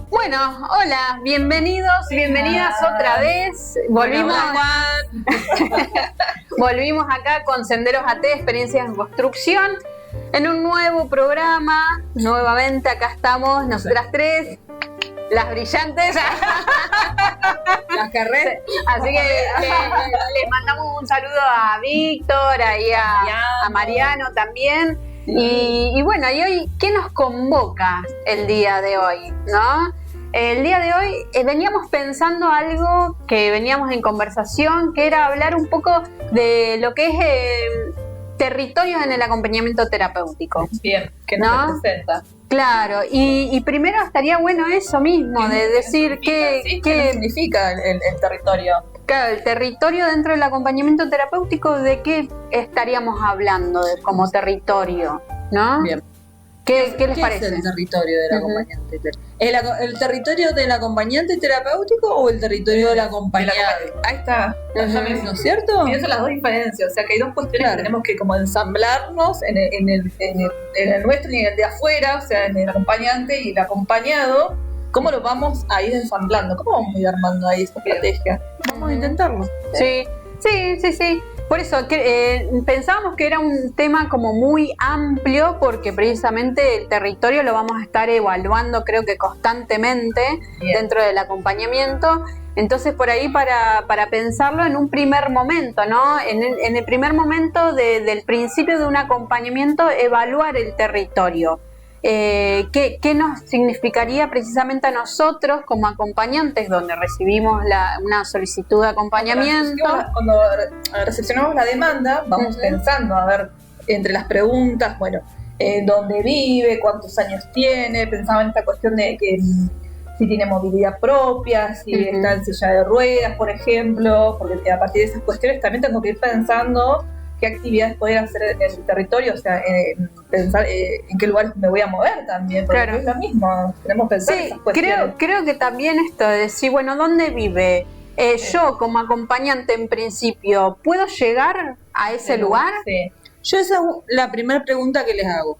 Bueno, hola, bienvenidos, bienvenidas otra vez. Volvimos acá con Senderos AT, Experiencias en Construcción, en un nuevo programa. Nuevamente acá estamos, nosotras tres, las brillantes. Las carreras. Así que les mandamos un saludo a Víctor, y a Mariano también. Y bueno, y hoy, ¿qué nos convoca el día de hoy? ¿No? El día de hoy veníamos pensando algo que veníamos en conversación, que era hablar un poco de lo que es territorios en el acompañamiento terapéutico. Bien, que nos representa. Claro, y primero estaría bueno eso mismo, de decir qué significa el territorio. Claro, el territorio dentro del acompañamiento terapéutico, ¿de qué estaríamos hablando como territorio? ¿No? Bien. ¿Qué les parece? ¿Qué es el territorio del acompañante? ¿El territorio del acompañante terapéutico o el territorio del acompañado? Ahí está. ¿No es cierto? Y eso son las dos diferencias. O sea, que hay dos cuestiones que tenemos que como ensamblarnos en el nuestro y en el de afuera, o sea, en el acompañante y el acompañado. ¿Cómo lo vamos a ir ensamblando? ¿Cómo vamos a ir armando ahí esta estrategia? Vamos a intentarlo. Sí. Por eso pensábamos que era un tema como muy amplio, porque precisamente el territorio lo vamos a estar evaluando, creo que constantemente, dentro del acompañamiento. Entonces, por ahí para pensarlo en un primer momento, ¿no? En el primer momento del principio de un acompañamiento, evaluar el territorio. ¿Qué nos significaría precisamente a nosotros como acompañantes, donde recibimos una solicitud de acompañamiento? Cuando recepcionamos la demanda, vamos pensando, a ver, entre las preguntas, bueno, dónde vive, cuántos años tiene, pensaba en esta cuestión de que si tiene movilidad propia, si está en silla de ruedas, por ejemplo, porque a partir de esas cuestiones también tengo que ir pensando qué actividades poder hacer en el territorio, o sea, pensar en qué lugares me voy a mover también, porque es lo mismo, tenemos que pensar esas cuestiones. Creo que también esto de decir, bueno, ¿dónde vive? Yo como acompañante en principio, ¿puedo llegar a ese lugar? Sí. Yo esa es la primera pregunta que les hago.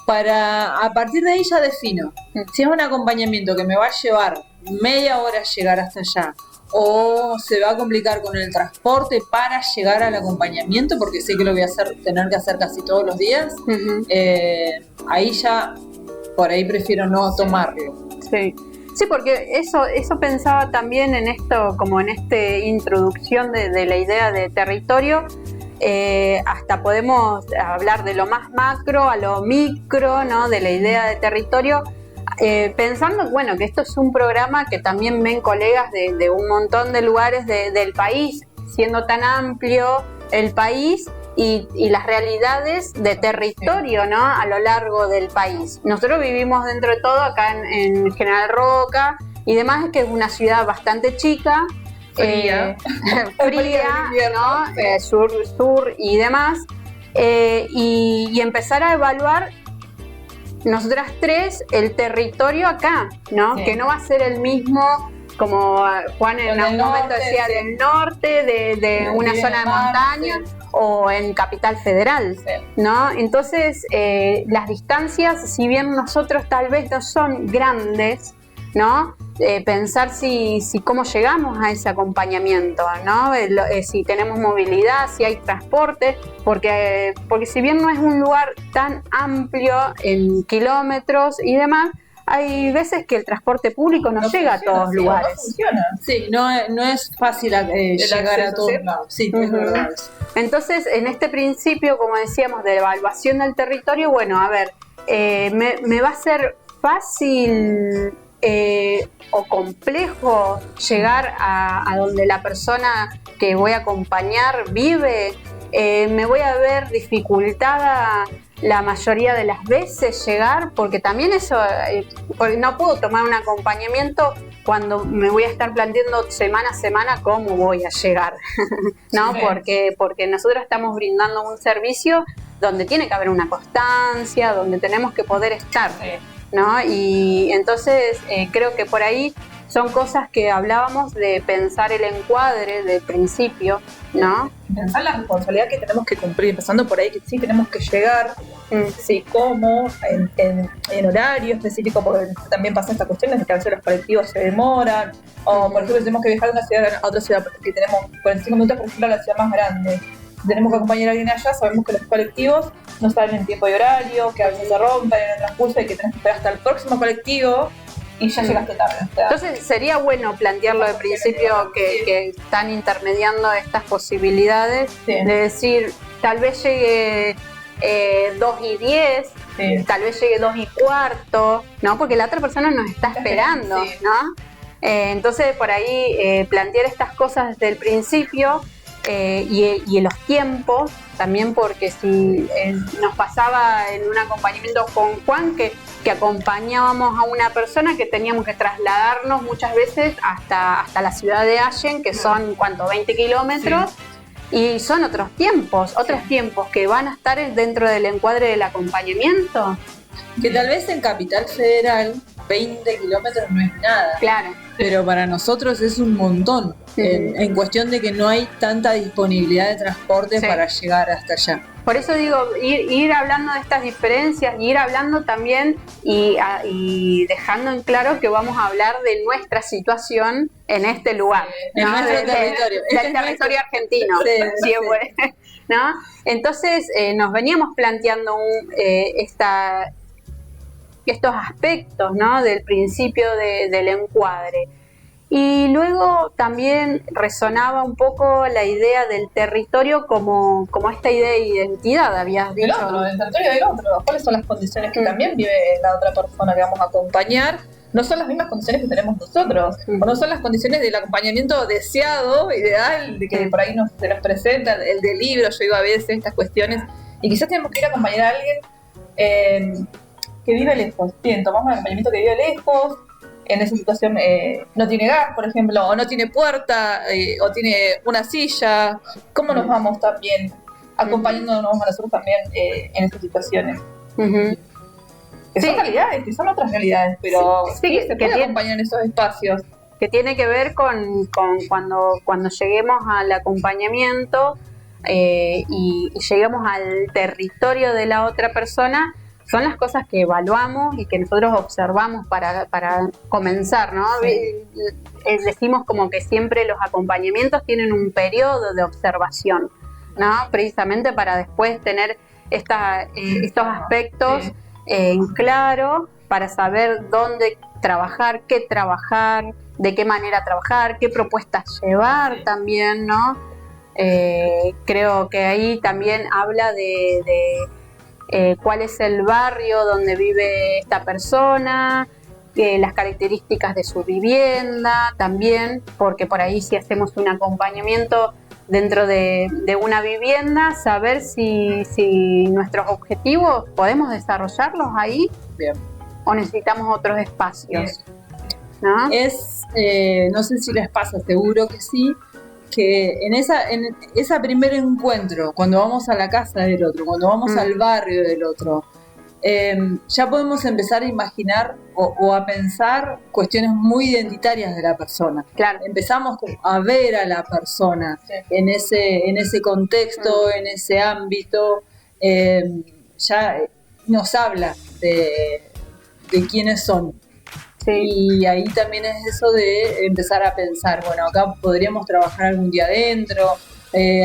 A partir de ahí ya defino. Si es un acompañamiento que me va a llevar media hora llegar hasta allá, o se va a complicar con el transporte para llegar al acompañamiento, porque sé que lo voy a tener que hacer casi todos los días, ahí ya, por ahí prefiero no tomarlo. Sí, porque eso pensaba también en esto, como en esta introducción de la idea de territorio. Hasta podemos hablar de lo más macro a lo micro, ¿no? De la idea de territorio. Pensando, bueno, que esto es un programa que también ven colegas de un montón de lugares del país, siendo tan amplio el país y las realidades de territorio, ¿no? A lo largo del país. Nosotros vivimos dentro de todo acá en General Roca y demás, que es una ciudad bastante chica, fría, ¿no? Sur y demás, y empezar a evaluar nosotras tres el territorio acá, ¿no? Sí. Que no va a ser el mismo, como Juan en algún momento decía, del norte, de una zona de montaña, o en Capital Federal, ¿no? Entonces, las distancias, si bien nosotros tal vez no son grandes, ¿no? Pensar si cómo llegamos a ese acompañamiento, ¿no? Si tenemos movilidad, si hay transporte, porque si bien no es un lugar tan amplio en kilómetros y demás, hay veces que el transporte público no llega a todos lugares. No funciona. Sí, no es fácil llegar a todos lados. Sí, es verdad. Entonces, en este principio, como decíamos, de evaluación del territorio, bueno, a ver, me va a ser fácil o complejo llegar a donde la persona que voy a acompañar vive. Me voy a ver dificultada la mayoría de las veces llegar, porque también eso, no puedo tomar un acompañamiento cuando me voy a estar planteando semana a semana cómo voy a llegar, ¿no? Sí. Porque nosotros estamos brindando un servicio donde tiene que haber una constancia, donde tenemos que poder estar, ¿no? Y entonces creo que por ahí son cosas que hablábamos de pensar el encuadre del principio, ¿no? Pensar la responsabilidad que tenemos que cumplir, empezando por ahí, que sí tenemos que llegar, sí, cómo, en horario específico, porque también pasa esta cuestión de que a veces los colectivos se demoran, o por ejemplo tenemos que viajar de una ciudad a otra ciudad, porque tenemos 45 minutos, por ejemplo, a la ciudad más grande. Tenemos que acompañar a alguien allá, sabemos que los colectivos no salen en tiempo y horario, que a veces se rompen en el transcurso y que tenés que esperar hasta el próximo colectivo y ya llegaste tarde. O sea, entonces sería bueno plantearlo de principio que están intermediando estas posibilidades, de decir, tal vez llegue 2:10, tal vez llegue 2:15, ¿no? Porque la otra persona nos está esperando, ¿no? Entonces por ahí plantear estas cosas desde el principio. Y en los tiempos también, porque si nos pasaba en un acompañamiento con Juan que acompañábamos a una persona que teníamos que trasladarnos muchas veces hasta la ciudad de Allen, que son 20 kilómetros, y son otros tiempos que van a estar dentro del encuadre del acompañamiento. Que tal vez en Capital Federal 20 kilómetros no es nada. Claro. Pero para nosotros es un montón, en cuestión de que no hay tanta disponibilidad de transporte para llegar hasta allá. Por eso digo, ir hablando de estas diferencias, ir hablando también y dejando en claro que vamos a hablar de nuestra situación en este lugar, en nuestro territorio. Del territorio argentino, ¿no? Entonces nos veníamos planteando estos aspectos, ¿no? Del principio del encuadre. Y luego también resonaba un poco la idea del territorio como esta idea de identidad, habías dicho. El territorio del otro. ¿Cuáles son las condiciones que también vive la otra persona que vamos a acompañar? No son las mismas condiciones que tenemos nosotros, o no son las condiciones del acompañamiento deseado, ideal, de que por ahí se nos presenta, el del libro, yo digo a veces estas cuestiones, y quizás tenemos que ir a acompañar a alguien que vive lejos. Bien, tomamos un acompañamiento que vive lejos, en esa situación no tiene gas, por ejemplo, o no tiene puerta, o tiene una silla. ¿Cómo nos vamos también acompañándonos a nosotros también en esas situaciones? Que son realidades, que son otras realidades, pero sí, se puede acompañar en esos espacios. Que tiene que ver con cuando lleguemos al acompañamiento y lleguemos al territorio de la otra persona. Son las cosas que evaluamos y que nosotros observamos para comenzar, ¿no? Decimos como que siempre los acompañamientos tienen un periodo de observación, ¿no? Precisamente para después tener estos aspectos en claro, para saber dónde trabajar, de qué manera trabajar, qué propuestas llevar también, ¿no? Creo que ahí también habla de cuál es el barrio donde vive esta persona, las características de su vivienda también, porque por ahí si hacemos un acompañamiento dentro de una vivienda, saber si nuestros objetivos podemos desarrollarlos ahí. Bien. O necesitamos otros espacios, ¿no? No sé si les pasa, seguro que sí, que en ese primer encuentro, cuando vamos a la casa del otro, cuando vamos al barrio del otro, ya podemos empezar a imaginar o a pensar cuestiones muy identitarias de la persona. Claro. Empezamos a ver a la persona en ese contexto, en ese ámbito, ya nos habla de quiénes son. Y ahí también es eso de empezar a pensar, bueno, acá podríamos trabajar algún día adentro,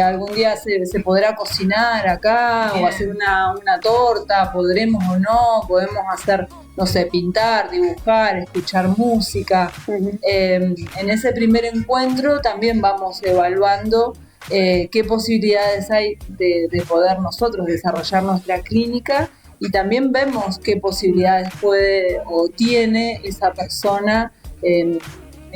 algún día se podrá cocinar acá, o hacer una torta, podremos o no, podemos hacer, no sé, pintar, dibujar, escuchar música. En ese primer encuentro también vamos evaluando qué posibilidades hay de poder nosotros desarrollar nuestra clínica. Y también vemos qué posibilidades puede o tiene esa persona en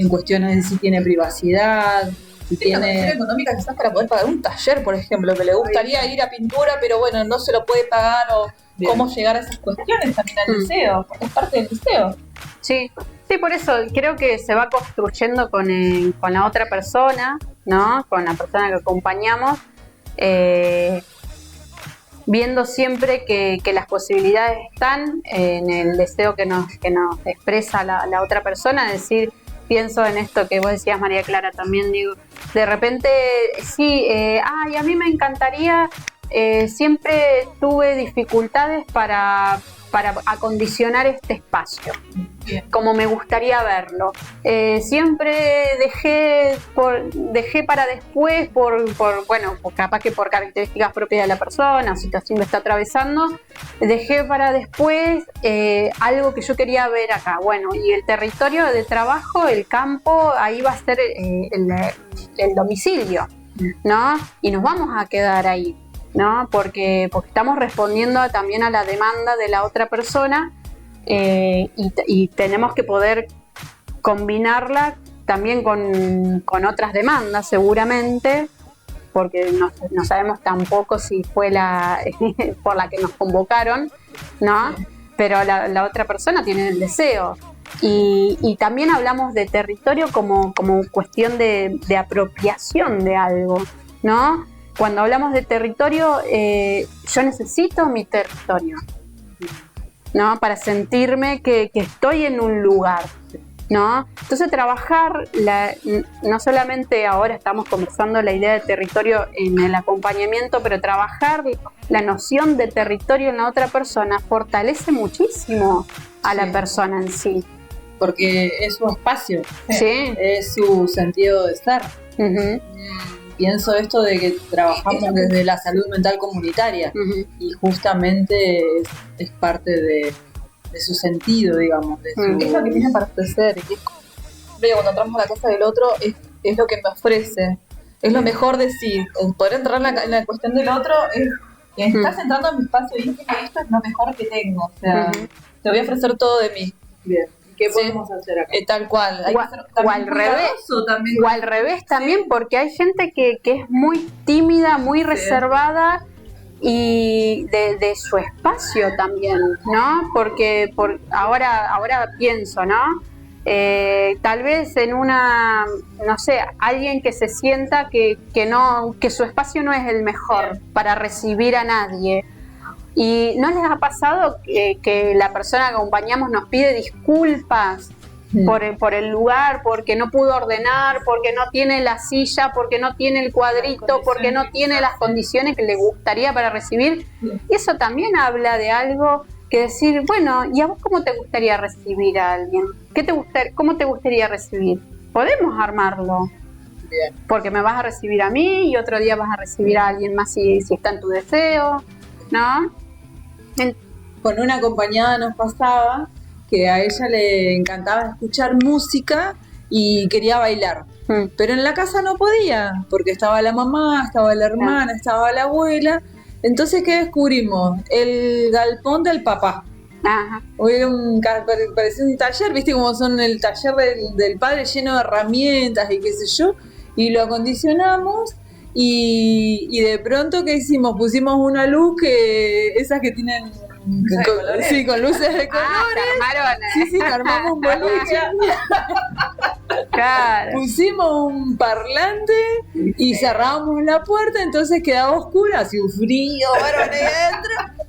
cuestiones de si tiene privacidad, si tiene... Una cuestión económica quizás para poder pagar un taller, por ejemplo, que le gustaría ir a pintura, pero bueno, no se lo puede pagar, o cómo llegar a esas cuestiones también al liceo, porque es parte del liceo. Sí, por eso creo que se va construyendo con la otra persona, ¿no? Con la persona que acompañamos, viendo siempre que las posibilidades están en el deseo que nos expresa la otra persona, es decir, pienso en esto que vos decías, María Clara, también digo, de repente, sí, a mí me encantaría, siempre tuve dificultades para acondicionar este espacio, como me gustaría verlo. Siempre dejé para después, bueno, capaz que por características propias de la persona, situación que está atravesando, dejé para después algo que yo quería ver acá. Bueno, y el territorio de trabajo, el campo, ahí va a ser el domicilio, ¿no? Y nos vamos a quedar ahí, ¿no? Porque estamos respondiendo también a la demanda de la otra persona, y tenemos que poder combinarla también con otras demandas seguramente, porque no sabemos tampoco si fue por la que nos convocaron, ¿no? Pero la otra persona tiene el deseo. Y también hablamos de territorio como cuestión de apropiación de algo, ¿no? Cuando hablamos de territorio, yo necesito mi territorio, ¿no? Para sentirme que estoy en un lugar, ¿no? Entonces trabajar, no solamente ahora estamos conversando la idea de territorio en el acompañamiento, pero trabajar la noción de territorio en la otra persona fortalece muchísimo a la persona en sí. Porque es su espacio, sí, es su sentido de estar. Uh-huh. Pienso esto de que trabajamos desde la salud mental comunitaria, uh-huh, y justamente es parte de su sentido, digamos. Es lo que tiene para ofrecer. Y cuando entramos a la casa del otro, es lo que me ofrece. Es lo mejor de sí. Poder entrar en la cuestión del otro es que estás entrando en mi espacio y esto es lo mejor que tengo. O sea, uh-huh, te voy a ofrecer todo de mí. Bien. ¿Qué podemos hacer acá? Tal cual. O al revés también, porque hay gente que es muy tímida, muy reservada, y de su espacio también, ¿no? Porque ahora pienso, ¿no? Tal vez en no sé, alguien que se sienta que su espacio no es el mejor para recibir a nadie. ¿Y no les ha pasado que la persona que acompañamos nos pide disculpas por el lugar, porque no pudo ordenar, porque no tiene la silla, porque no tiene el cuadrito, porque no tiene las condiciones que le gustaría para recibir? Y eso también habla de algo que decir, bueno, ¿y a vos cómo te gustaría recibir a alguien? ¿Cómo te gustaría recibir? Podemos armarlo. Bien. Porque me vas a recibir a mí y otro día vas a recibir a alguien más si está en tu deseo, ¿no? Con una acompañada nos pasaba que a ella le encantaba escuchar música y quería bailar, pero en la casa no podía porque estaba la mamá, estaba la hermana, estaba la abuela. Entonces, ¿qué descubrimos? El galpón del papá. Ajá. Parecía un taller, ¿viste? Como son el taller del padre, lleno de herramientas y qué sé yo, y lo acondicionamos. Y de pronto, ¿qué hicimos? Pusimos una luz esas que tienen con luces de colores. Sí, armamos un boliche. Claro. Pusimos un parlante y cerramos la puerta, entonces quedaba oscura, así un frío, varones dentro.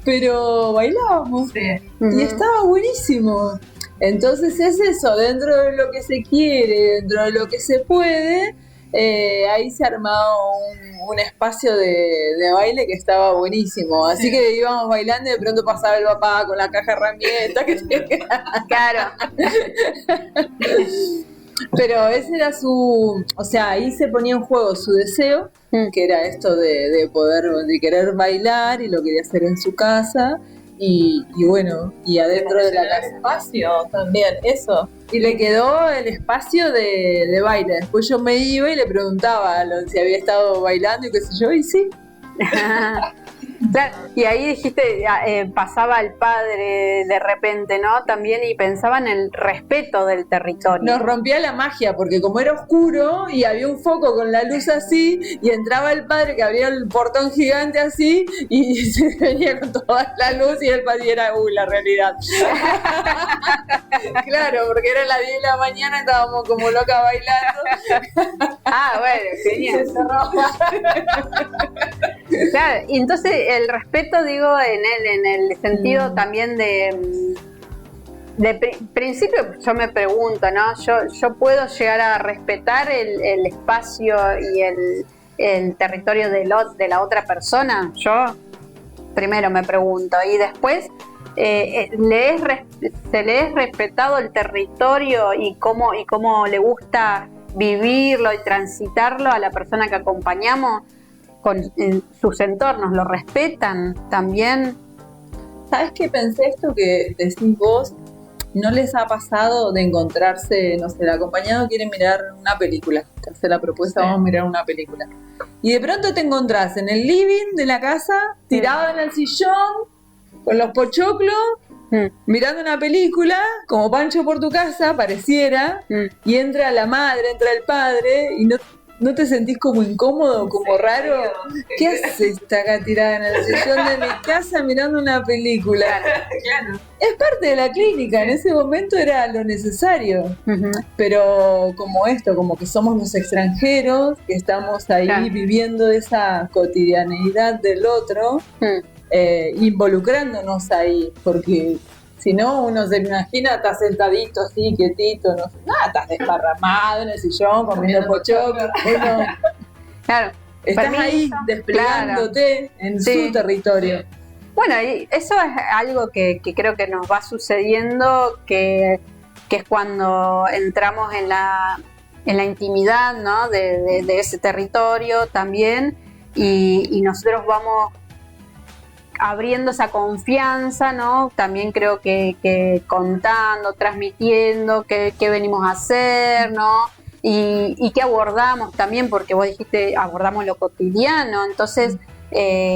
Pero bailábamos, y estaba buenísimo. Entonces es eso, dentro de lo que se quiere, dentro de lo que se puede. Ahí se armaba un espacio de baile que estaba buenísimo. Así que íbamos bailando y de pronto pasaba el papá con la caja de herramientas. Claro. Pero ese era o sea, ahí se ponía en juego su deseo, que era esto de querer bailar, y lo quería hacer en su casa. Y bueno, y adentro de la casa. Espacio también, eso. Y le quedó el espacio de baile. Después yo me iba y le preguntaba si había estado bailando y qué sé yo, y sí. Claro, y ahí dijiste, pasaba el padre de repente, ¿no? También, y pensaba en el respeto del territorio. Nos rompía la magia, porque como era oscuro y había un foco con la luz así, y entraba el padre que abría el portón gigante así, y se venía con toda la luz, y el padre era, la realidad. Claro, porque era las 10 de la mañana, estábamos como locas bailando. Bueno, genial. Claro, y entonces el respeto, digo, en el sentido también de principio yo me pregunto, ¿no? Yo puedo llegar a respetar el espacio y el territorio de la otra persona. Yo primero me pregunto y después se le es respetado el territorio y cómo le gusta vivirlo y transitarlo a la persona que acompañamos en sus entornos. ¿Lo respetan también? ¿Sabes qué pensé esto que decís vos? ¿No les ha pasado de encontrarse, no sé, el acompañado quiere mirar una película? Te hace la propuesta, vamos a mirar una película. Y de pronto te encontrás en el living de la casa, tirado en el sillón, con los pochoclos, mirando una película, como Pancho por tu casa, pareciera, y entra la madre, entra el padre, y ¿no te sentís como incómodo, como raro? ¿Qué haces acá tirada en el sillón de mi casa mirando una película? Claro. Es parte de la clínica, en ese momento era lo necesario. Pero como que somos los extranjeros, que estamos ahí viviendo esa cotidianeidad del otro, involucrándonos ahí, porque si no, uno se imagina, estás sentadito así, quietito, no sé, nada, estás desparramado en el sillón, comiendo pochoclo. Claro. Estás Permiso, ahí desplegándote en su territorio. Bueno, y eso es algo que creo que nos va sucediendo, que es cuando entramos en la intimidad, ¿no? de ese territorio también, y nosotros vamos abriendo esa confianza, ¿no? También creo que contando, transmitiendo qué venimos a hacer, ¿no? Y qué abordamos también, porque vos dijiste, abordamos lo cotidiano, entonces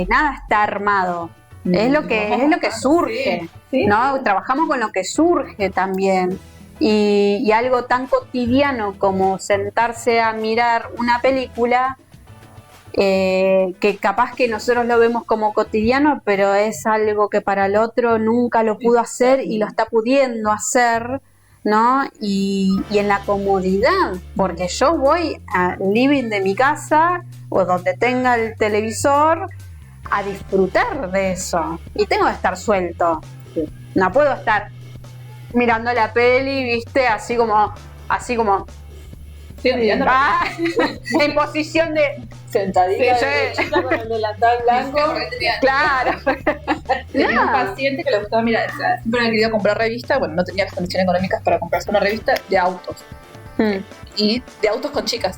nada está armado. Es lo que surge, ¿no? Trabajamos con lo que surge también. Y algo tan cotidiano como sentarse a mirar una película, que capaz que nosotros lo vemos como cotidiano, pero es algo que para el otro nunca lo pudo hacer y lo está pudiendo hacer, ¿no? Y en la comodidad, porque yo voy al living de mi casa o donde tenga el televisor a disfrutar de eso, y tengo que estar suelto, no puedo estar mirando la peli, viste, así como en posición de sentadita con el delantal blanco. Claro. Tenía un paciente que le gustaba mirar, o sea, siempre había querido comprar revistas, bueno, no tenía las condiciones económicas para comprarse una revista de autos. Y de autos con chicas.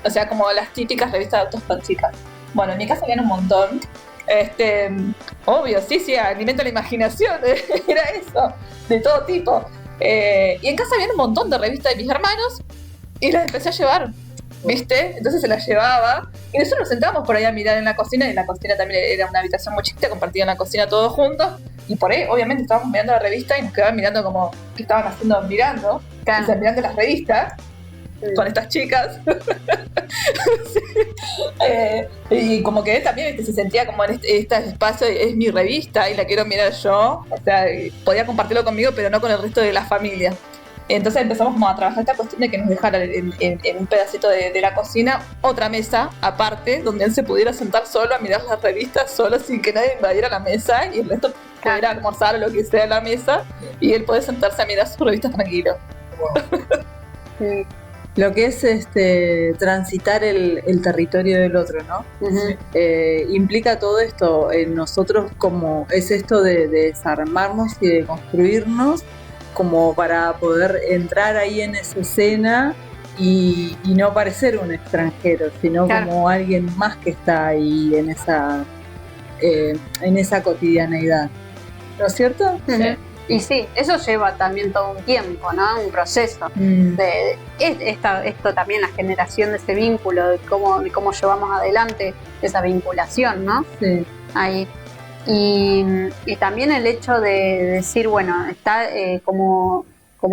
O sea, como las típicas revistas de autos con chicas. Bueno, en mi casa habían un montón. Obvio, sí, alimenta la imaginación. Era eso, de todo tipo. Y en casa había un montón de revistas de mis hermanos y las empecé a llevar, ¿viste? Entonces se las llevaba y nosotros nos sentábamos por ahí a mirar en la cocina, y en la cocina también era una habitación muy chiquita, compartida en la cocina todos juntos, y por ahí obviamente estábamos mirando la revista y nos quedaban mirando como que estaban haciendo, mirando las revistas con estas chicas. Sí. Y como que él también se sentía como en este espacio, es mi revista y la quiero mirar yo, o sea, podía compartirlo conmigo pero no con el resto de la familia. Entonces empezamos como a trabajar esta cuestión de que nos dejara en un pedacito de la cocina otra mesa aparte, donde él se pudiera sentar solo a mirar las revistas solo, sin que nadie invadiera la mesa, y el resto pudiera almorzar o lo que sea en la mesa, y él puede sentarse a mirar sus revistas tranquilo. Sí. Lo que es transitar el territorio del otro, ¿no? Implica todo esto en nosotros, como es esto de desarmarnos y de construirnos, como para poder entrar ahí en esa escena y no parecer un extranjero, sino como alguien más que está ahí en esa cotidianeidad. ¿No es cierto? Sí. Y sí, eso lleva también todo un tiempo, ¿no? Un proceso. Esto también, la generación de ese vínculo, de cómo llevamos adelante esa vinculación, ¿no? Sí. Ahí. Y también el hecho de decir, bueno, está como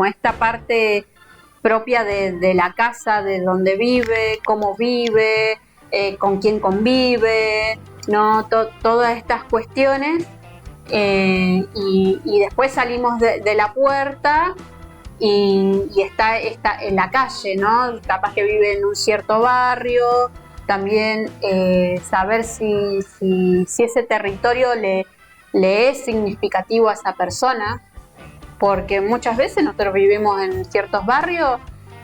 esta parte propia de la casa, de donde vive, cómo vive, con quién convive, ¿no? Todas estas cuestiones. Y después salimos de la puerta y está en la calle, ¿no? Capaz que vive en un cierto barrio. También saber si ese territorio le es significativo a esa persona, porque muchas veces nosotros vivimos en ciertos barrios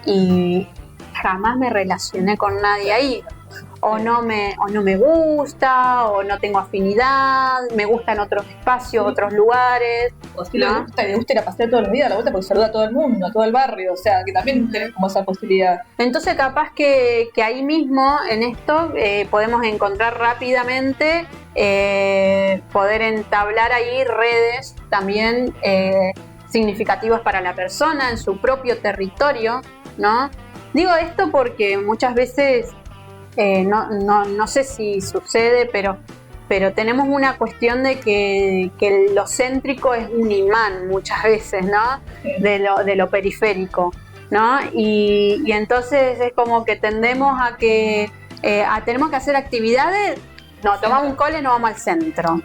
y jamás me relacioné con nadie ahí. O no me gusta, o no tengo afinidad, me gustan otros espacios, otros lugares. O si le gusta ir a pasear todos los días a la vuelta porque saluda a todo el mundo, a todo el barrio, o sea, que también tenés como esa posibilidad. Entonces capaz que ahí mismo, en esto, podemos encontrar rápidamente, poder entablar ahí redes también significativas para la persona en su propio territorio, ¿no? Digo esto porque muchas veces... no sé si sucede, pero tenemos una cuestión de que lo céntrico es un imán muchas veces, ¿no? De lo periférico, ¿no? Y entonces es como que tendemos a que tenemos que hacer actividades, no, tomamos un cole, no vamos al centro.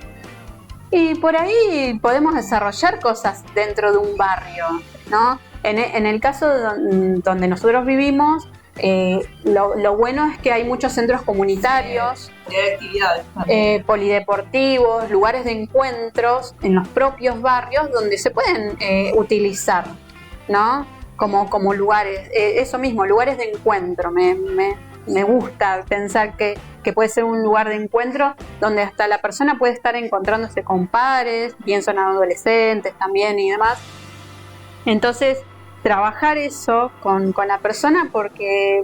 Y por ahí podemos desarrollar cosas dentro de un barrio, ¿no? En el caso donde nosotros vivimos, lo bueno es que hay muchos centros comunitarios, polideportivos, lugares de encuentros en los propios barrios donde se pueden utilizar, ¿no? Como lugares, eso mismo, lugares de encuentro. Me gusta pensar que puede ser un lugar de encuentro donde hasta la persona puede estar encontrándose con pares, pienso en adolescentes también y demás. Entonces, trabajar eso con la persona porque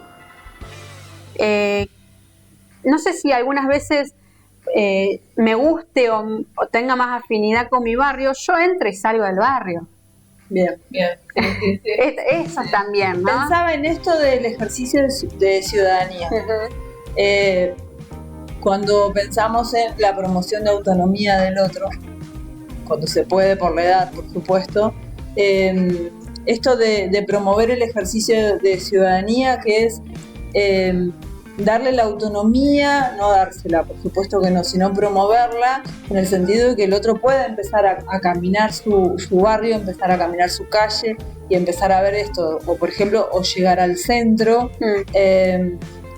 no sé si algunas veces me guste o tenga más afinidad con mi barrio, yo entro y salgo del barrio. Bien. Eso también, ¿no? Pensaba en esto del ejercicio de ciudadanía. Uh-huh. Cuando pensamos en la promoción de autonomía del otro, cuando se puede por la edad, por supuesto, esto de promover el ejercicio de ciudadanía, que es darle la autonomía, no dársela, por supuesto que no, sino promoverla en el sentido de que el otro pueda empezar a caminar su barrio, empezar a caminar su calle y empezar a ver esto, o por ejemplo, o llegar al centro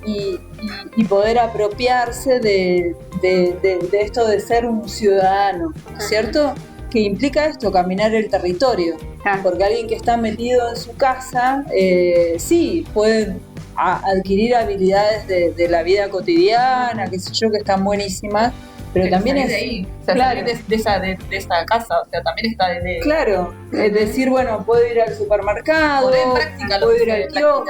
y poder apropiarse de esto de ser un ciudadano, ¿cierto? Que implica esto, caminar el territorio, porque alguien que está metido en su casa, sí, puede adquirir habilidades de la vida cotidiana, qué sé yo, que están buenísimas, pero también es... de ahí, o sea, claro, de esa casa, o sea, también está de... Claro, es decir, bueno, puedo ir al supermercado, poner en práctica puedo ir al kiosco,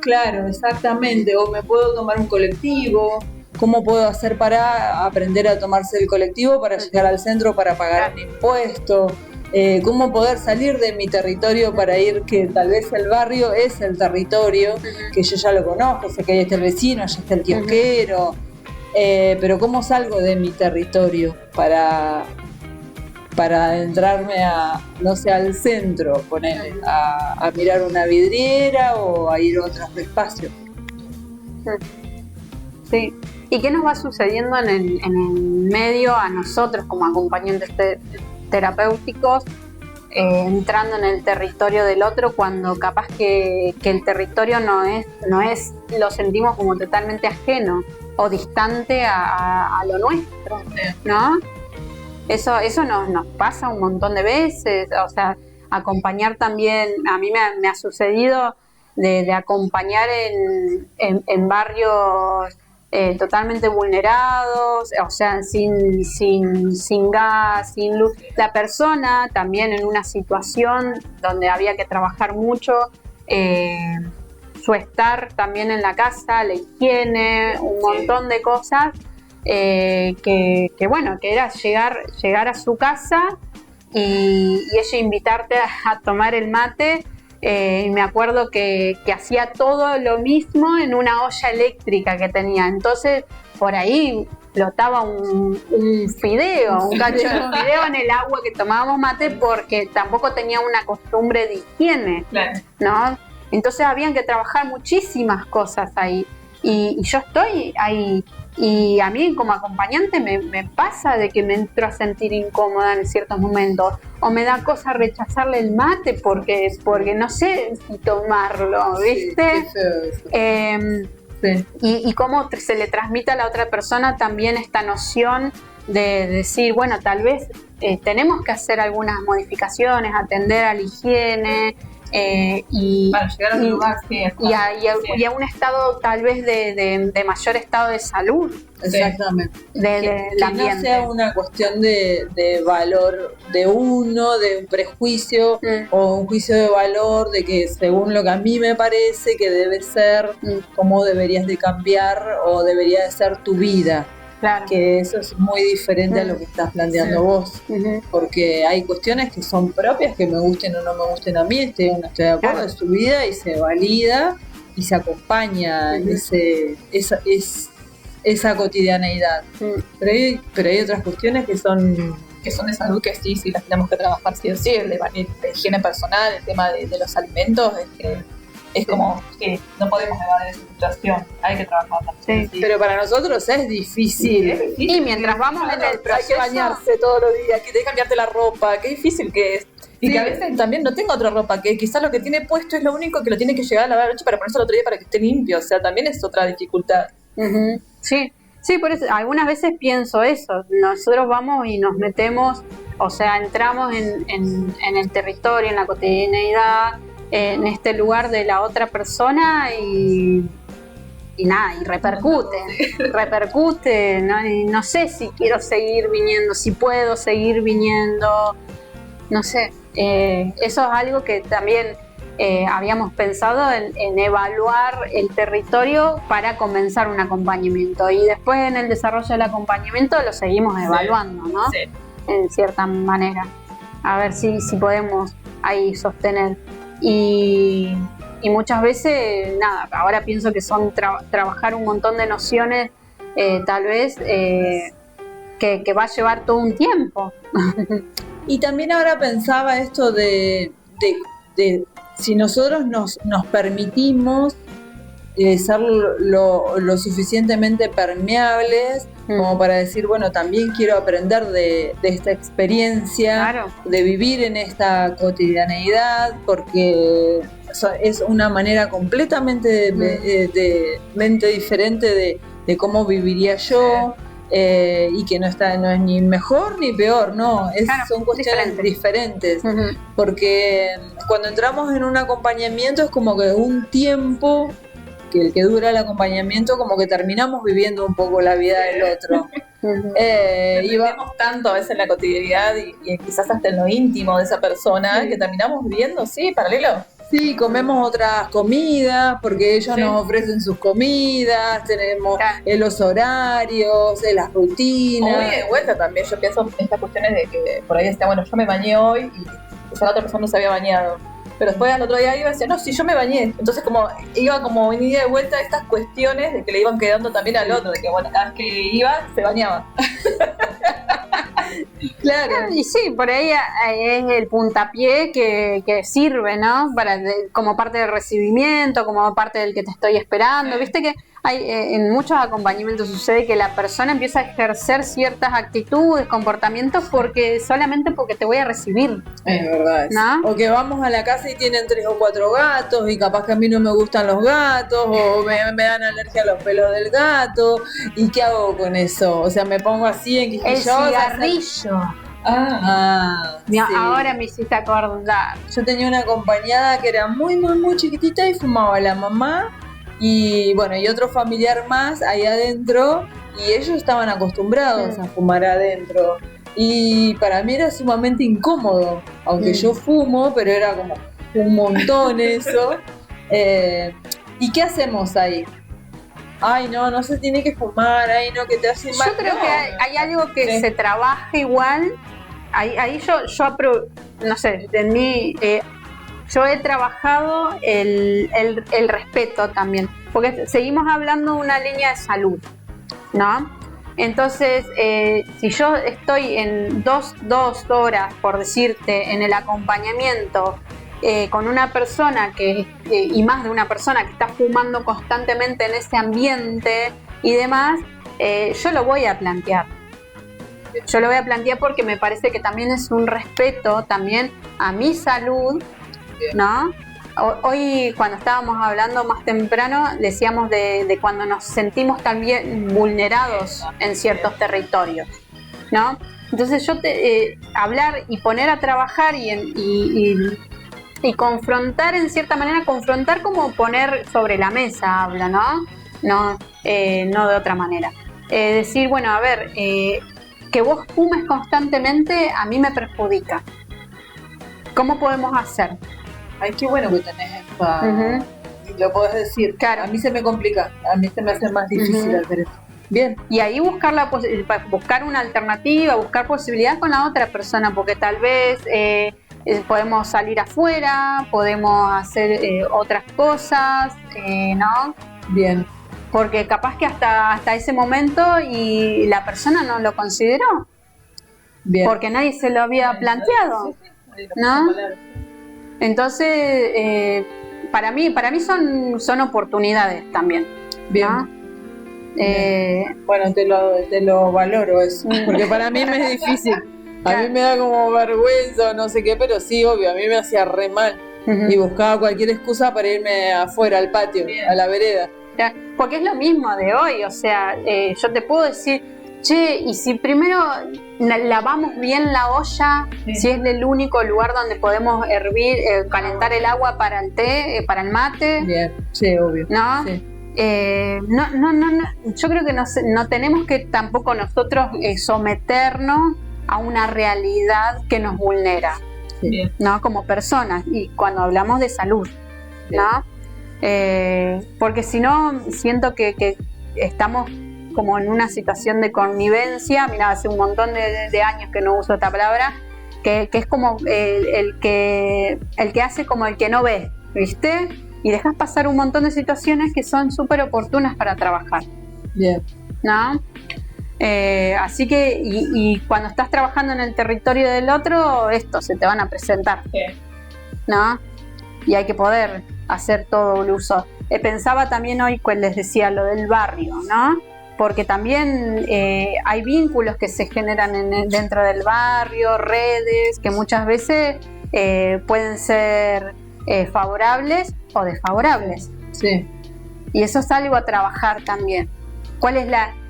claro, exactamente, o me puedo tomar un colectivo. ¿Cómo puedo hacer para aprender a tomarse el colectivo, para llegar al centro, para pagar un impuesto? ¿Cómo poder salir de mi territorio para ir, que tal vez el barrio es el territorio, que yo ya lo conozco, sé que ahí está el vecino, allá está el kiosquero, pero ¿cómo salgo de mi territorio para adentrarme no sé, al centro, poner a mirar una vidriera o a ir a otros espacios? Sí. ¿Y qué nos va sucediendo en el medio a nosotros como acompañantes terapéuticos, entrando en el territorio del otro cuando capaz que el territorio no es, lo sentimos como totalmente ajeno o distante a lo nuestro, ¿no? Eso nos pasa un montón de veces, o sea, acompañar también, a mí me ha sucedido de acompañar en barrios totalmente vulnerados, o sea, sin gas, sin luz. La persona también en una situación donde había que trabajar mucho, su estar también en la casa, la higiene, un montón de cosas, que bueno, que era llegar a su casa y ella invitarte a tomar el mate. Me acuerdo que hacía todo lo mismo en una olla eléctrica que tenía. Entonces, por ahí flotaba un fideo, un cacho de fideo en el agua que tomábamos mate porque tampoco tenía una costumbre de higiene, ¿no? Entonces, habían que trabajar muchísimas cosas ahí. Y yo estoy ahí. Y a mí como acompañante me pasa de que me entro a sentir incómoda en ciertos momentos o me da cosa rechazarle el mate porque no sé si tomarlo, ¿viste? Sí. Y cómo se le transmite a la otra persona también esta noción de decir, bueno, tal vez tenemos que hacer algunas modificaciones, atender a la higiene, y para llegar a un lugar, sí, y a un estado tal vez de mayor estado de salud. Exactamente. Del que ambiente. no sea una cuestión de valor de uno, de un prejuicio o un juicio de valor de que según lo que a mí me parece que debe ser, cómo deberías de cambiar o debería de ser tu vida. Claro. Que eso es muy diferente a lo que estás planteando vos, porque hay cuestiones que son propias, que me gusten o no me gusten a mí, estoy o no estoy de acuerdo, Claro. es su vida y se valida y se acompaña esa cotidianeidad. Pero hay otras cuestiones que son de salud, que sí las tenemos que trabajar sí o sí, el de higiene personal, el tema de los alimentos, es como que no podemos evadir esa situación, hay que trabajarla. Sí. Pero para nosotros es difícil. Y mientras vamos en el proceso, hay que bañarse todos los días, que tenés que cambiarte la ropa, qué difícil que es. Y que a veces también no tengo otra ropa, que quizás lo que tiene puesto es lo único que lo tiene que llegar a lavar a la noche para ponerse el otro día para que esté limpio, o sea, también es otra dificultad. Sí, por eso algunas veces pienso eso. Nosotros vamos y nos metemos, o sea, entramos en el territorio, en la cotidianeidad, en este lugar de la otra persona y nada, y repercute, ¿no? Y no sé si quiero seguir viniendo, si puedo seguir viniendo, no sé. Eso es algo que también habíamos pensado en evaluar el territorio para comenzar un acompañamiento, y después en el desarrollo del acompañamiento lo seguimos evaluando, ¿no? Sí. En cierta manera, a ver si podemos ahí sostener. Y muchas veces, nada, ahora pienso que son trabajar un montón de nociones, tal vez, que va a llevar todo un tiempo. Y también ahora pensaba esto de si nosotros nos permitimos ser lo suficientemente permeables como para decir, bueno, también quiero aprender de esta experiencia, Claro. de vivir en esta cotidianeidad, porque es una manera completamente de mente diferente de cómo viviría yo. Y que no es ni mejor ni peor, no, Claro, son cuestiones diferentes. Porque cuando entramos en un acompañamiento es como que un tiempo que dura el acompañamiento, como que terminamos viviendo un poco la vida del otro. Y vamos tanto a veces en la cotidianidad y quizás hasta en lo íntimo de esa persona que terminamos viviendo, paralelo. Sí, comemos otras comidas porque ellos nos ofrecen sus comidas, tenemos los horarios, las rutinas. Muy de vuelta también, yo pienso en estas cuestiones de que por ahí decía, bueno, yo me bañé hoy y quizá la otra persona no se había bañado. Pero después al otro día iba y decía, no, sí, yo me bañé. Entonces iba como en ida de vuelta estas cuestiones de que le iban quedando también al otro, de que bueno, cada vez que iba, se bañaba. Claro. Y sí, por ahí es el puntapié que sirve, ¿no? Como parte del recibimiento, como parte del que te estoy esperando. Viste que en muchos acompañamientos sucede que la persona empieza a ejercer ciertas actitudes, comportamientos, solamente porque te voy a recibir. Es verdad. ¿No? O que vamos a la casa y tienen 3 o 4 gatos y capaz que a mí no me gustan los gatos o me dan alergia a los pelos del gato. ¿Y qué hago con eso? O sea, me pongo así en quisquillosa. El cigarrillo. Sí. Ahora me hiciste acordar. Yo tenía una acompañada que era muy, muy, muy chiquitita y fumaba la mamá y bueno, y otro familiar más ahí adentro, y ellos estaban acostumbrados a fumar adentro. Y para mí era sumamente incómodo, aunque yo fumo, pero era como un montón eso. ¿Y qué hacemos ahí? Ay, no se tiene que fumar, ay, no, que te hace mal. Yo creo que hay algo que se trabaja igual. Ahí yo no sé, en mí, yo he trabajado el respeto también, porque seguimos hablando de una línea de salud, ¿no? Entonces, si yo estoy en dos horas, por decirte, en el acompañamiento, con una persona y más de una persona que está fumando constantemente en ese ambiente y demás, yo lo voy a plantear. Yo lo voy a plantear porque me parece que también es un respeto también a mi salud, ¿no? Hoy, cuando estábamos hablando más temprano, decíamos de cuando nos sentimos también vulnerados en ciertos territorios, ¿no? Entonces yo hablar y poner a trabajar y confrontar, en cierta manera, confrontar como poner sobre la mesa, hablo, ¿no? No de otra manera. Decir, bueno, a ver, que vos fumes constantemente a mí me perjudica. ¿Cómo podemos hacer? Ay, qué bueno que tenés esta... Y lo podés decir. Claro. A mí se me complica, a mí se me hace más difícil hacer eso. Bien. Y ahí buscar una alternativa, buscar posibilidad con la otra persona, porque tal vez podemos salir afuera, podemos hacer otras cosas, ¿no? Bien. Porque capaz que hasta ese momento y la persona no lo consideró. Bien. Porque nadie se lo había planteado, ¿no? Entonces, para mí son oportunidades también. Bien. ¿No? Bueno, te lo valoro eso, porque para mí me es difícil. A mí me da como vergüenza o no sé qué, pero sí, obvio, a mí me hacía re mal. Y buscaba cualquier excusa para irme afuera, al patio, a la vereda. Porque es lo mismo de hoy, o sea, yo te puedo decir, che, y si primero lavamos bien la olla, si es el único lugar donde podemos hervir, calentar el agua para el té, para el mate. Bien, sí, obvio. ¿No? Sí. No, yo creo que no tenemos que tampoco nosotros someternos a una realidad que nos vulnera, ¿no? Como personas, y cuando hablamos de salud, ¿no? Porque si no, siento que estamos como en una situación de connivencia. Mira, hace un montón de años que no uso esta palabra, que es como el que hace como el que no ve, ¿viste? Y dejas pasar un montón de situaciones que son súper oportunas para trabajar. Bien. ¿No? Así que, y cuando estás trabajando en el territorio del otro, se te van a presentar. ¿No? Y hay que poder hacer todo el uso. Pensaba también hoy, pues les decía lo del barrio, ¿no? Porque también hay vínculos que se generan dentro del barrio, redes, que muchas veces pueden ser favorables o desfavorables. Sí. Y eso es algo a trabajar también. ¿Cuál es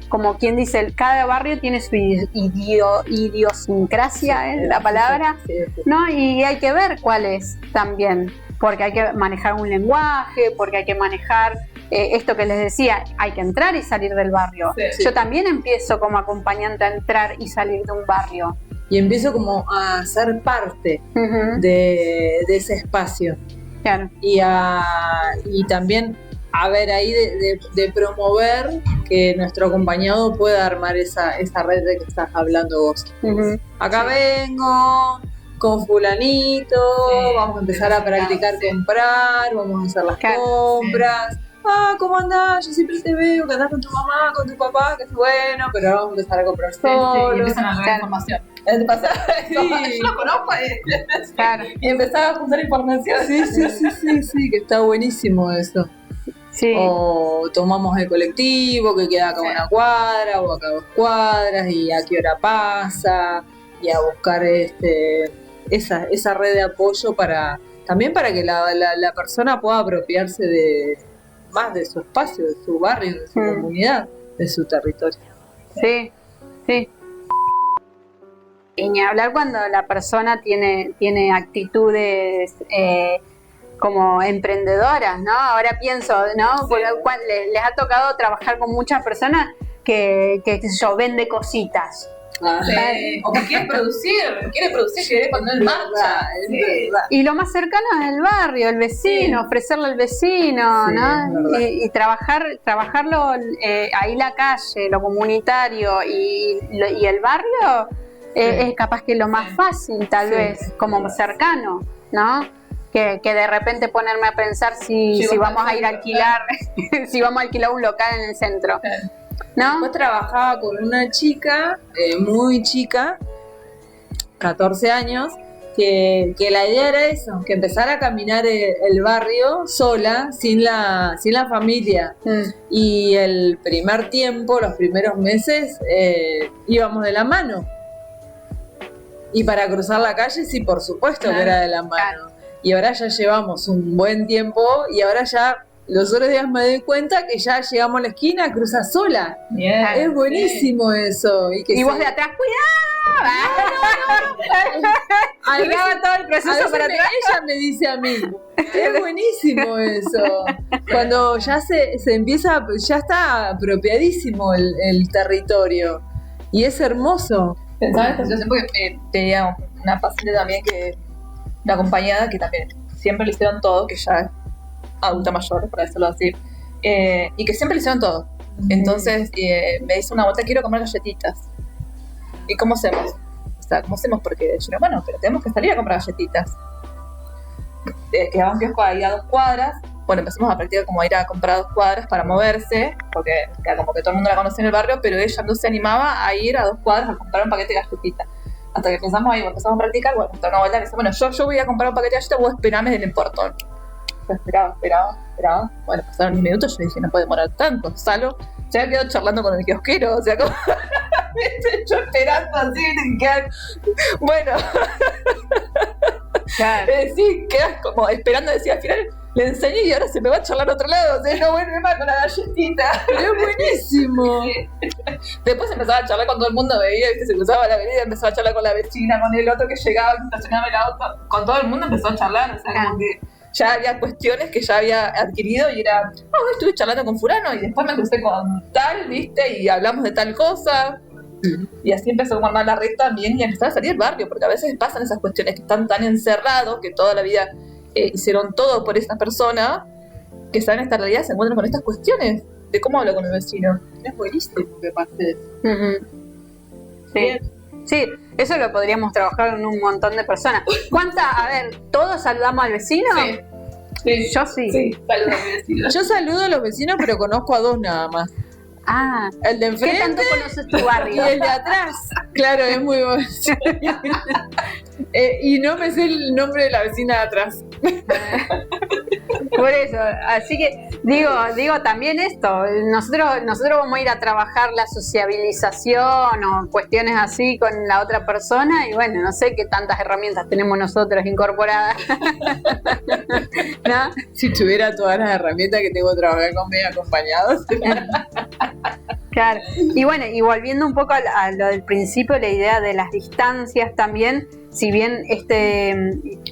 como quien dice, cada barrio tiene su idiosincrasia, la palabra, ¿no? Y hay que ver cuál es también, porque hay que manejar un lenguaje, porque hay que manejar esto que les decía, hay que entrar y salir del barrio. Sí. Yo también empiezo como acompañante a entrar y salir de un barrio. Y empiezo como a ser parte de ese espacio. Claro. Y también a ver ahí de promover que nuestro acompañado pueda armar esa red de que estás hablando vos. Acá vengo con fulanito, vamos a empezar a practicar comprar, vamos a hacer las compras. ¿Cómo andás? Yo siempre te veo que andás con tu mamá, con tu papá, que es bueno, pero ahora vamos a empezar a comprar solo. Y empiezan a dar información. Yo lo conozco. Claro. Y empezaba a juntar información. Sí, que está buenísimo eso. Sí. O tomamos el colectivo que queda acá una cuadra o acá 2 cuadras y a qué hora pasa, y a buscar esa red de apoyo también para que la persona pueda apropiarse más de su espacio, de su barrio, de su comunidad, de su territorio. Sí. Y ni hablar cuando la persona tiene actitudes como emprendedoras, ¿no? Ahora pienso, ¿no? Porque les ha tocado trabajar con muchas personas que qué sé yo, vende cositas. O que quiere producir, quiere poner en marcha. Y lo más cercano es el barrio, el vecino, ofrecerle al vecino, ¿no? Y trabajarlo ahí la calle, lo comunitario y el barrio es capaz que lo más fácil, tal vez, como cercano, ¿no? Que de repente ponerme a pensar si vamos a ir a alquilar, si vamos a alquilar un local en el centro. ¿No? Después trabajaba con una chica, muy chica, 14 años, que la idea era eso, que empezara a caminar el barrio sola, sin la familia. Y el primer tiempo, los primeros meses, íbamos de la mano. Y para cruzar la calle, sí, por supuesto que era de la mano. Y ahora ya llevamos un buen tiempo y ahora ya los otros días me doy cuenta que ya llegamos a la esquina, cruza sola. Bien, Es buenísimo eso. Y vos de atrás, ¡cuidado! Llegaba todo el proceso para atrás. Ella me dice a mí. Es buenísimo eso. Cuando ya se empieza, ya está apropiadísimo el territorio. Y es hermoso. Pensaba en esta situación porque tenía una paciente también una acompañada que también siempre le hicieron todo, que ya es adulta mayor, para decirlo así, y que siempre le hicieron todo. Entonces me dice una vuelta, quiero comer galletitas. ¿Y cómo hacemos? O sea, ¿cómo hacemos? Porque yo digo, bueno, pero tenemos que salir a comprar galletitas. Quedaba un kiosco ahí a 2 cuadras. Bueno, empezamos a practicar como ir a comprar a 2 cuadras para moverse, porque era como que todo el mundo la conocía en el barrio, pero ella no se animaba a ir a 2 cuadras a comprar un paquete de galletitas. Hasta que empezamos a practicar, bueno, hasta una vuelta me dice, bueno, yo voy a comprar un paquete de galletitas, vos esperame en el portón. Yo esperaba. Bueno, pasaron 10 minutos, yo dije, no puede demorar tanto, salgo. Ya quedo charlando con el kiosquero, o sea, como yo esperando así, bueno. Claro. Sí, quedas como esperando, decía, al final le enseñé y ahora se me va a charlar a otro lado, o sea, no vuelve más con la galletita. Pero es buenísimo. Sí. Después empezaba a charlar con todo el mundo, veía que se cruzaba la avenida, empezaba a charlar con la vecina, con el otro que llegaba, que estacionaba el auto, con todo el mundo empezó a charlar, o sea, como que ya había cuestiones que ya había adquirido y era, estuve charlando con fulano y después me crucé con tal, ¿viste? Y hablamos de tal cosa. Y así empezó a armar la red también y empezar a salir del barrio, porque a veces pasan esas cuestiones que están tan encerrados, que toda la vida hicieron todo por esa persona, que saben esta realidad, se encuentran con estas cuestiones de cómo hablo con el vecino. Es buenísimo que pase eso. Sí, eso lo podríamos trabajar en un montón de personas. A ver, ¿todos saludamos al vecino? Sí. Yo sí. Sí, saludo a mi vecino. Yo saludo a los vecinos, pero conozco a 2 nada más. Ah, El de ¿qué enfrente tanto conoces tu y barrio? el de atrás. Claro, es muy bueno. Y no me sé el nombre de la vecina de atrás. Por eso, así que digo también esto, nosotros vamos a ir a trabajar la sociabilización o cuestiones así con la otra persona y bueno, no sé qué tantas herramientas tenemos nosotros incorporadas. ¿No? Si tuviera todas las herramientas que tengo que trabajar con mis acompañados. Claro, y bueno, y volviendo un poco a lo del principio, la idea de las distancias también, si bien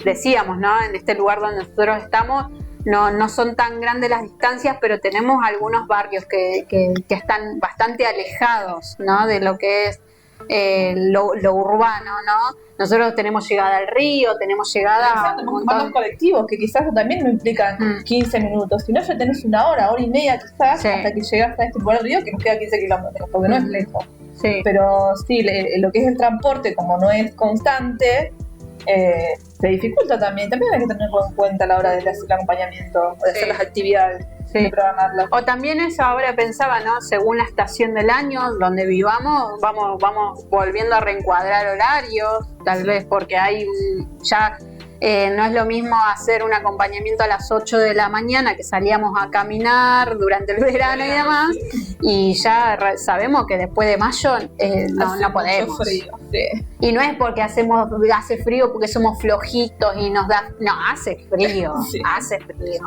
decíamos, ¿no? En este lugar donde nosotros estamos, no son tan grandes las distancias, pero tenemos algunos barrios que están bastante alejados, ¿no? De lo que es lo urbano, ¿no? Nosotros tenemos llegada al río, tenemos llegada a un Tenemos montón. colectivos que quizás también no implican 15 minutos, si no ya tenés una hora y media quizás, Sí. hasta que llegas a este lugar del río que nos queda 15 kilómetros, porque no es lejos. Sí. Pero sí, lo que es el transporte, como no es constante, se dificulta también. También hay que tenerlo en cuenta a la hora de hacer el acompañamiento, o de hacer las actividades, Sí. de programarlas. O también eso ahora pensaba, ¿no? Según la estación del año donde vivamos, vamos volviendo a reencuadrar horarios, tal vez porque hay ya no es lo mismo hacer un acompañamiento a las 8 de la mañana que salíamos a caminar durante el verano y demás, y ya sabemos que después de mayo no podemos. Mucho frío, sí. Y no es porque hace frío porque somos flojitos y nos da, no, hace frío, Sí. hace frío.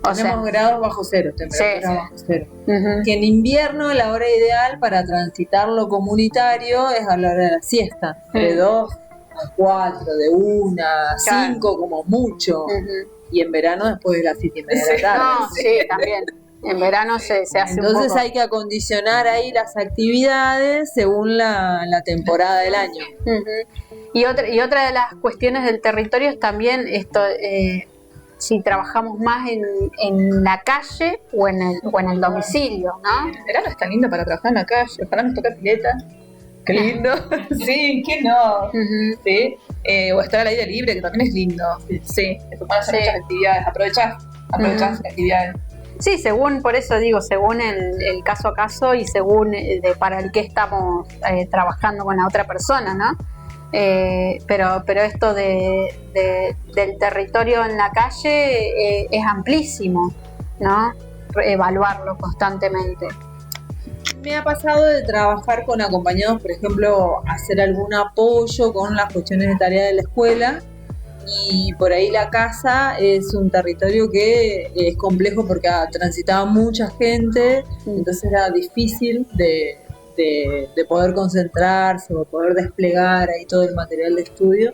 O sea, Tenemos grados bajo cero, temperatura Sí. bajo cero. ujú. Que en invierno la hora ideal para transitar lo comunitario es a la hora de la siesta, de 2 a 4, de 1 a 5 como mucho, Ujú. y en verano después de las 7:30 de la tarde. No, sí, también. En verano se hace un Entonces poco. hay que acondicionar ahí las actividades según la temporada del año. Ujú. Y otra de las cuestiones del territorio es también esto, si trabajamos más en la calle o en el domicilio, ¿no? El verano está lindo para trabajar en la calle, ojalá nos toque pileta. Qué lindo. Sí, ¿qué no? Ujú. Sí. O estar al aire libre, que también es lindo. Sí, se pueden hacer Sí. muchas actividades. Aprovechar las actividades. Sí, por eso digo, según el caso a caso y según para el que estamos trabajando con la otra persona, ¿no? Pero esto del territorio en la calle es amplísimo, ¿no? Evaluarlo constantemente. Me ha pasado de trabajar con acompañados, por ejemplo, hacer algún apoyo con las cuestiones de tarea de la escuela, y por ahí la casa es un territorio que es complejo porque transitaba mucha gente, entonces era difícil de poder concentrarse o poder desplegar ahí todo el material de estudio.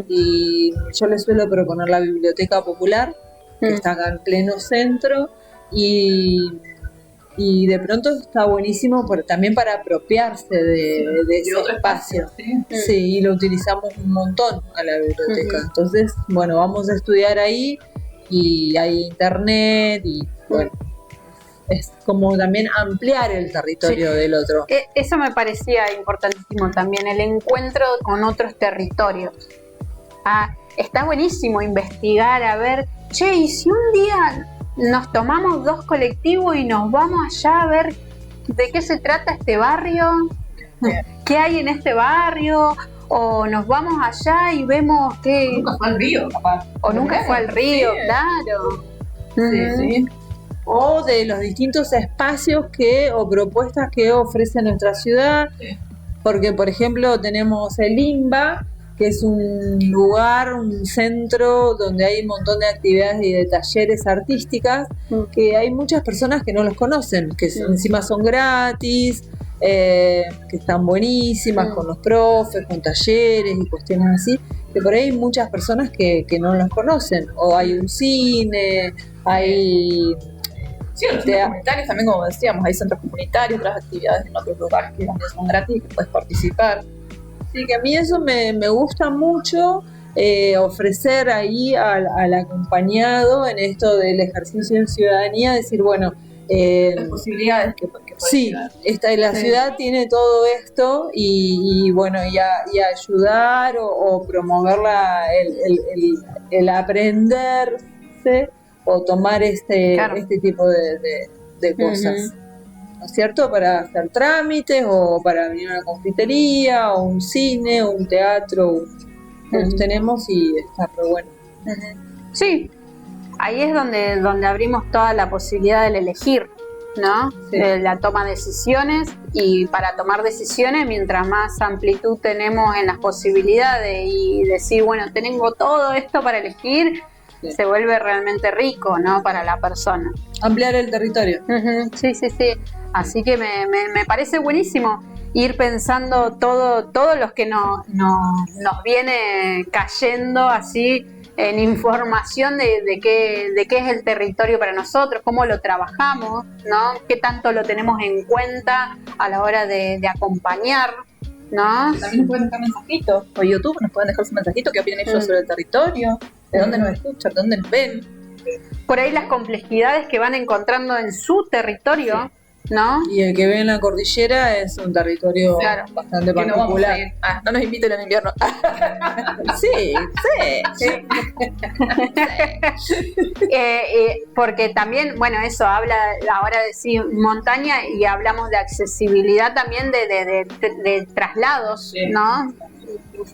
Y yo les suelo proponer la biblioteca popular, que está acá en pleno centro, y de pronto está buenísimo también para apropiarse de ese espacio. Sí, y lo utilizamos un montón a la biblioteca. Entonces, bueno, vamos a estudiar ahí y hay internet y bueno, es como también ampliar el territorio del otro. Eso me parecía importantísimo también, el encuentro con otros territorios. Está buenísimo investigar, a ver, che, y si un día nos tomamos 2 colectivos y nos vamos allá a ver de qué se trata este barrio, qué hay en este barrio, o nos vamos allá y vemos que... Nunca fue al río, capaz. O nunca fue al río, claro. Sí. O de los distintos espacios o propuestas que ofrece nuestra ciudad, porque por ejemplo tenemos el INBA, que es un lugar, un centro donde hay un montón de actividades y de talleres artísticas, que hay muchas personas que no los conocen, que encima son gratis, que están buenísimas con los profes, con talleres y cuestiones así, que por ahí hay muchas personas que no los conocen. O hay un cine, hay... Sí, los centros comunitarios también, como decíamos, hay centros comunitarios, otras actividades en otros lugares que también son gratis, que puedes participar. Sí, que a mí eso me gusta mucho, ofrecer ahí al acompañado en esto del ejercicio de ciudadanía, decir, bueno, las posibilidades que sí, la ciudad tiene todo esto y bueno, y ayudar o promover el aprenderse o tomar este tipo de cosas. ¿No es cierto? Para hacer trámites o para venir a una confitería o un cine o un teatro, los tenemos y está re bueno. Sí, ahí es donde abrimos toda la posibilidad del elegir, ¿no? Sí. La toma de decisiones, y para tomar decisiones, mientras más amplitud tenemos en las posibilidades y decir, bueno, tengo todo esto para elegir, se vuelve realmente rico, ¿no? Para la persona. Ampliar el territorio. Sí. Así que me parece buenísimo ir pensando todo los que nos viene cayendo así en información de qué es el territorio para nosotros, cómo lo trabajamos, ¿no? Qué tanto lo tenemos en cuenta a la hora de acompañar, ¿no? También nos pueden dejar mensajitos por YouTube, nos pueden dejar su mensajito, qué opinan ellos sobre el territorio, de dónde nos escuchan, de dónde nos ven. Por ahí las complejidades que van encontrando en su territorio, ¿no? Y el que ve en la cordillera es un territorio bastante particular. No nos inviten en invierno. Sí. Porque también, bueno, eso habla ahora de sí, montaña, y hablamos de accesibilidad también de traslados, ¿no?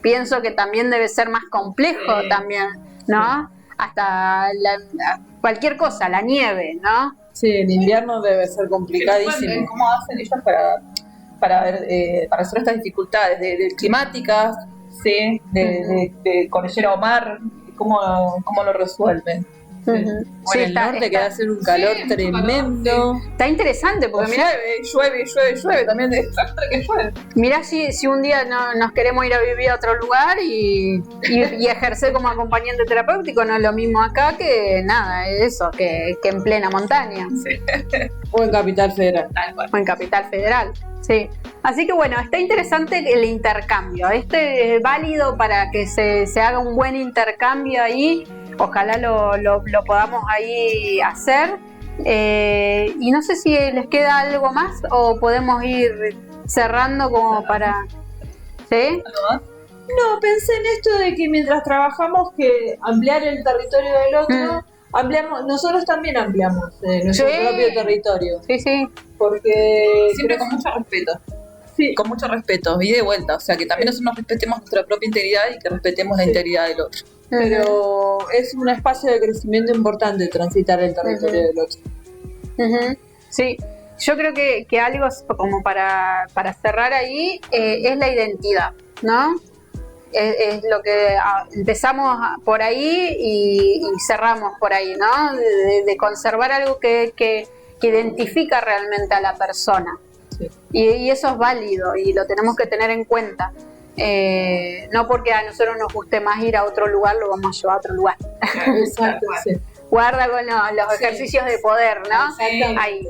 Pienso que también debe ser más complejo también, ¿no? Hasta cualquier cosa, la nieve, ¿no? Sí, en invierno debe ser complicadísimo. ¿Cómo hacen ellos para resolver estas dificultades de climáticas, ¿sí? de cordillera o mar? ¿Cómo lo resuelven? Bueno, el norte que va a hacer un calor tremendo. Está interesante porque llueve también, de que llueve. Mirá si un día nos queremos ir a vivir a otro lugar y ejercer como acompañante terapéutico, no es lo mismo acá que nada, eso, que en plena montaña. Sí. O en Capital Federal. O en Capital Federal, sí. Así que bueno, está interesante el intercambio. Es válido para que se haga un buen intercambio ahí. Ojalá lo podamos ahí hacer. Y no sé si les queda algo más o podemos ir cerrando como para... ¿Sí? No, pensé en esto de que mientras trabajamos que ampliar el territorio del otro, nosotros también ampliamos nuestro propio territorio. Sí. Porque... Siempre con mucho respeto. Sí. Con mucho respeto, y de vuelta. O sea, que también nosotros nos respetemos nuestra propia integridad y que respetemos la integridad del otro. Pero es un espacio de crecimiento importante transitar el territorio del otro. Sí, yo creo que algo como para cerrar ahí es la identidad, ¿no? es lo que empezamos por ahí y cerramos por ahí, ¿no? De conservar algo que identifica realmente a la persona. Sí. Y eso es válido y lo tenemos que tener en cuenta. No porque a nosotros nos guste más ir a otro lugar, lo vamos a llevar a otro lugar. Exacto, sí. Guarda con los ejercicios de poder, ¿no? Ahí.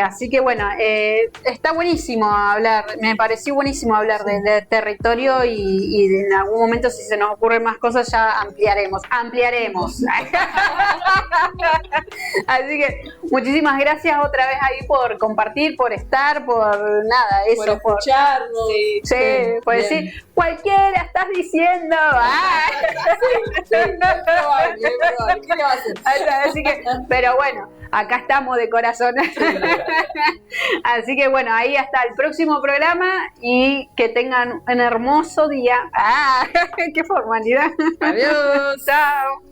Así que bueno, está buenísimo hablar, me pareció buenísimo hablar de territorio y en algún momento si se nos ocurren más cosas ya ampliaremos. Así que muchísimas gracias otra vez ahí por compartir, por estar, por nada, eso. Por escucharnos. Sí, por decir, cualquiera estás diciendo. Sí, es probable. ¿Qué le va a hacer? Así que, pero bueno, acá estamos de corazón. Así que bueno, ahí hasta el próximo programa y que tengan un hermoso día. ¡Qué formalidad! Adiós. Chao.